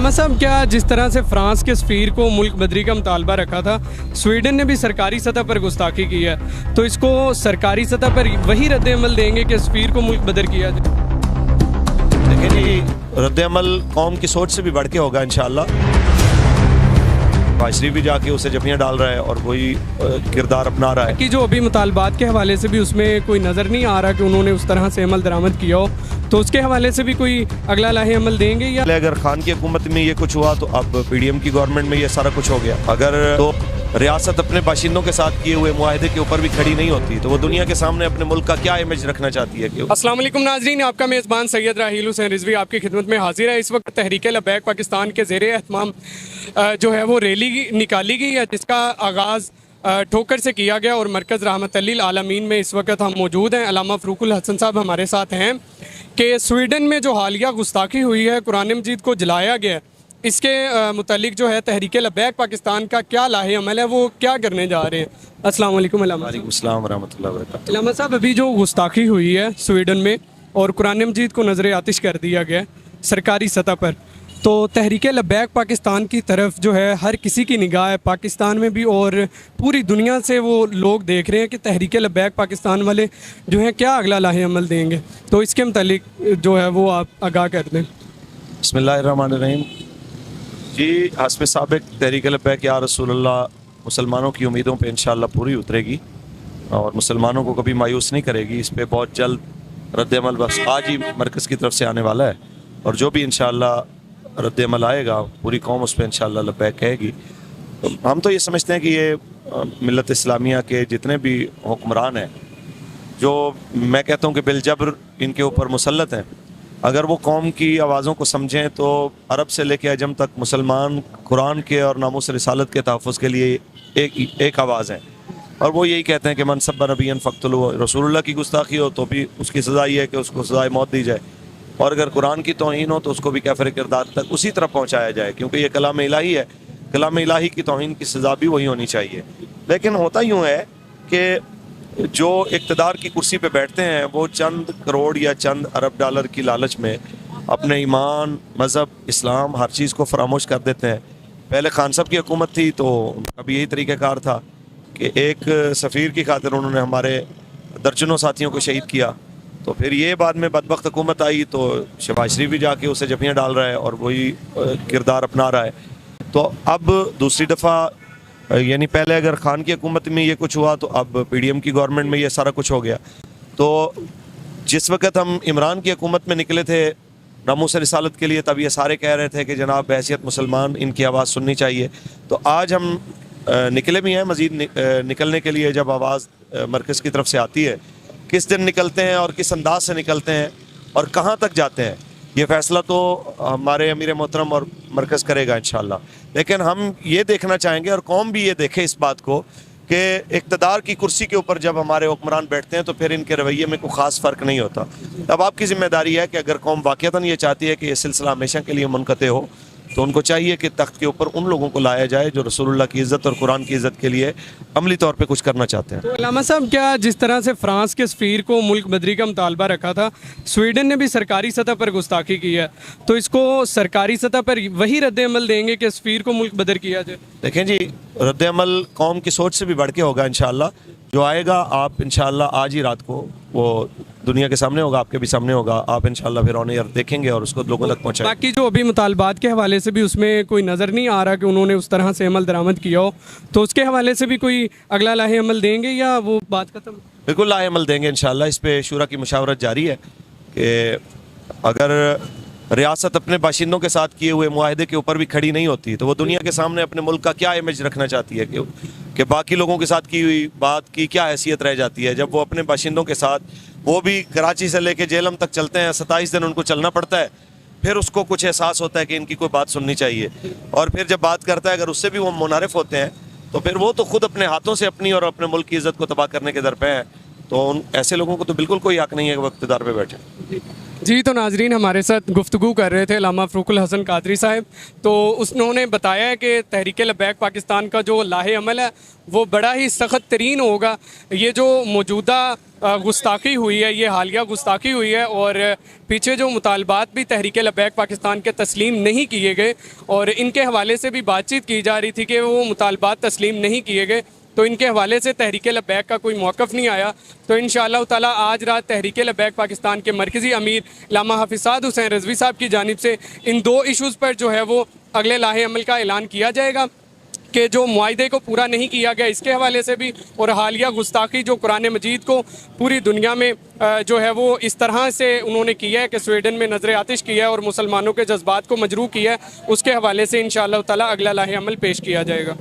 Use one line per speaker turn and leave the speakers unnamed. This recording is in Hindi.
अल्लामा साहब, क्या जिस तरह से फ्रांस के सफ़ीर को मुल्क बदरी का मुतालबा रखा था, स्वीडन ने भी सरकारी सतह पर गुस्ताखी की है, तो इसको सरकारी सतह पर वही रद्द-ए-अमल देंगे कि सफ़ीर को मुल्क बदर किया जाए?
देखिए जी, रद्द-ए-अमल कौम की सोच से भी बढ़ के होगा इंशाअल्लाह। शरीफ भी जाके उसे जफियाँ डाल रहा है और वही किरदार अपना रहा है
कि जो अभी मुतालबात के हवाले से भी उसमें कोई नज़र नहीं आ रहा कि उन्होंने उस तरह से अमल दरामद किया हो, तो उसके हवाले से भी कोई अगला लाहे अमल देंगे या?
अगर खान की हुकूमत में ये कुछ हुआ तो अब पीडीएम की गवर्नमेंट में ये सारा कुछ हो गया। अगर तो रियासत अपने बाशिंदों के साथ किए हुए मुआहदे के ऊपर भी खड़ी नहीं होती तो वो दुनिया के सामने अपने मुल्क का क्या इमेज रखना चाहती है?
अस्सलाम वालेकुम नाज़रीन, आपका मेज़बान सैयद राहील हुसैन रिजवी आपकी खिदमत में हाजिर है। इस वक्त तहरीक लबैक पाकिस्तान के ज़ेरे एहतमाम जो है वो रैली निकाली गई है, जिसका आगाज़ ठोकर से किया गया और मरकज़ रहमतुल लिल आलमीन में इस वक्त हम मौजूद हैं। अल्लामा फ़रूकुल हसन साहब हमारे साथ हैं कि स्वीडन में जो हालिया गुस्ताखी हुई है, कुरान मजीद को जलाया गया, इसके मुतालिक जो है तहरीक लबैक पाकिस्तान का क्या लाहे अमल है, वो क्या करने जा रहे हैं? अस्सलाम वालेकुम।
वालेकुम अस्सलाम रहमतुल्लाहि व बरकातहू।
अल्लामा साहब, अभी जो गुस्ताखी हुई है स्वीडन में और कुरान मजीद को नज़र आतिश कर दिया गया सरकारी सतह पर, तो तहरीक लबैक पाकिस्तान की तरफ जो है हर किसी की निगाह है, पाकिस्तान में भी और पूरी दुनिया से वो लोग देख रहे हैं कि तहरीक लबैक पाकिस्तान वाले जो हैं क्या अगला लाहे अमल देंगे, तो इसके मुतालिक जो है वो आप आगाह कर दें।
बिस्मिल्लाहिर्रहमानिर्रहीम। जी, हस्ब साबिक तहरीक लबैक या रसूलुल्लाह मुसलमानों की उम्मीदों पे इंशाअल्लाह पूरी उतरेगी और मुसलमानों को कभी मायूस नहीं करेगी। इस पे बहुत जल्द रद्द-ए-अमल बस आज ही मरकज़ की तरफ से आने वाला है और जो भी इंशाअल्लाह रद्द-ए-अमल आएगा पूरी कौम उस पर इंशाअल्लाह लबैक कहेगी। तो हम तो ये समझते हैं कि ये मिल्लत इस्लामिया के जितने भी हुक्मरान हैं, जो मैं कहता हूँ कि बिलजबर इनके ऊपर मुसल्लत हैं, अगर वो कौम की आवाज़ों को समझें तो अरब से लेकर अजम तक मुसलमान कुरान के और नामूस रिसालत के तहफ़्फ़ुज़ के लिए एक आवाज़ है और वो यही कहते हैं कि मनसब नबीन फ़क़्तुलहू। रसूलुल्लाह की गुस्ताखी हो तो भी उसकी सज़ा ये है कि उसको सज़ाए मौत दी जाए और अगर कुरान की तौहीन हो तो उसको भी काफ़िर किरदार तक उसी तरह पहुँचाया जाए, क्योंकि ये कलाम इलाही है। कलाम इलाही की तौहीन की सज़ा भी वही होनी चाहिए। लेकिन होता यूँ है कि जो इक़्तिदार की कुर्सी पे बैठते हैं वो चंद करोड़ या चंद अरब डॉलर की लालच में अपने ईमान, मज़हब, इस्लाम हर चीज़ को फरामोश कर देते हैं। पहले खान साहब की हुकूमत थी तो अभी यही तरीक़ाकार था कि एक सफ़ीर की खातिर उन्होंने हमारे दर्जनों साथियों को शहीद किया। तो फिर ये बाद में बदबख्त हुकूमत आई तो शहबाज शरीफ भी जाके उसे जफियाँ डाल रहा है और वही किरदार अपना रहा है। तो अब दूसरी दफ़ा, यानी पहले अगर खान की हुकूमत में ये कुछ हुआ तो अब पीडीएम की गवर्नमेंट में ये सारा कुछ हो गया। तो जिस वक्त हम इमरान की हुकूमत में निकले थे नामूस रिसालत के लिए, तब ये सारे कह रहे थे कि जनाब बहैसियत मुसलमान इनकी आवाज़ सुननी चाहिए। तो आज हम निकले भी हैं मज़ीद निकलने के लिए। जब आवाज़ मरकज़ की तरफ से आती है, किस दिन निकलते हैं और किस अंदाज से निकलते हैं और कहाँ तक जाते हैं, ये फ़ैसला तो हमारे अमीर मोहतरम और मरकज़ करेगा इंशाअल्लाह। लेकिन हम ये देखना चाहेंगे और कौम भी ये देखे इस बात को कि इक़्तिदार की कुर्सी के ऊपर जब हमारे हुक्मरान बैठते हैं तो फिर इनके रवैये में कोई ख़ास फ़र्क नहीं होता। अब आपकी ज़िम्मेदारी है कि अगर कौम वाक़ईतन ये चाहती है कि ये सिलसिला हमेशा के लिए मुनक़ते हो तो उनको चाहिए कि तख्त के ऊपर उन लोगों को लाया जाए जो रसूलुल्लाह की इज़्ज़त और कुरान की इज़्ज़त के लिए अमली तौर पे कुछ करना चाहते हैं।
तो अल्लामा साहब, क्या जिस तरह से फ्रांस के सफ़ीर को मुल्क बदरी का मुतालबा रखा था, स्वीडन ने भी सरकारी सतह पर गुस्ताखी की है, तो इसको सरकारी सतह पर वही रद्द-ए-अमल देंगे कि सफ़ीर को मुल्क बदर किया जाए?
देखें जी, रद्द-ए-अमल कौम की सोच से भी बढ़ के होगा इंशाअल्लाह। जो आएगा आप इंशाअल्लाह आज ही रात को वो दुनिया के सामने होगा, आपके भी सामने होगा। आप इंशाअल्लाह फिर ऑन एयर देखेंगे और उसको लोगों तक पहुँचाएंगे।
बाकी जो अभी मुतालबात के हवाले से भी उसमें कोई नज़र नहीं आ रहा कि उन्होंने उस तरह से अमल दरामद किया हो, तो उसके हवाले से भी कोई अगला लाहे अमल देंगे या वो बात खत्म?
बिल्कुल लाहे अमल देंगे इंशाअल्लाह। इस पे शूरा की मुशावरत जारी है कि अगर रियासत अपने बाशिंदों के साथ किए हुए मुआहदे के ऊपर भी खड़ी नहीं होती तो वो दुनिया के सामने अपने मुल्क का क्या इमेज रखना चाहती है कि बाकी लोगों के साथ की हुई बात की क्या हैसियत रह जाती है। जब वो अपने बाशिंदों के साथ, वो भी कराची से लेके जेलम तक चलते हैं, 27 दिन उनको चलना पड़ता है, फिर उसको कुछ एहसास होता है कि इनकी कोई बात सुननी चाहिए और फिर जब बात करता है अगर उससे भी वो मुनारिफ होते हैं तो फिर वो तो खुद अपने हाथों से अपनी और अपने मुल्क की इज़्ज़त को तबाह करने के दर पे हैं। तो उन ऐसे लोगों को तो बिल्कुल कोई हक नहीं है कि वो इक़्तिदार पे बैठे।
जी, तो नाजरीन हमारे साथ गुफ्तगू कर रहे थे अल्लामा फ़रूकुल हसन कादरी साहब। तो उन्होंने बताया है कि तहरीक लब्बैक पाकिस्तान का जो लाहे अमल है वो बड़ा ही सख्त तरीन होगा। ये जो मौजूदा गुस्ताखी हुई है, ये हालिया गुस्ताखी हुई है, और पीछे जो मुतालबात भी तहरीक लब्बैक पाकिस्तान के तस्लीम नहीं किए गए और इनके हवाले से भी बातचीत की जा रही थी कि वो मुतालबात तस्लीम नहीं किए गए, तो इनके हवाले से तहरीक लब्बैक का कोई मौक़िफ़ नहीं आया। तो इंशाअल्लाह ताला आज रात तहरीक लब्बैक पाकिस्तान के मरकज़ी अमीर अल्लामा हाफ़िज़ साद हुसैन रिज़वी साहब की जानिब से इन दो इशूज़ पर जो है वो अगले लाहे अमल का ऐलान किया जाएगा कि जो मुआहदे को पूरा नहीं किया गया इसके हवाले से भी, और हालिया गुस्ताखी जो कुरान मजीद को पूरी दुनिया में जो है वो इस तरह से उन्होंने किया है कि स्वीडन में नज़र आतिश किया है और मुसलमानों के जज्बात को मजरूह किया है, उसके हवाले से इंशाअल्लाह ताला अगला लाहे अमल पेश किया जाएगा।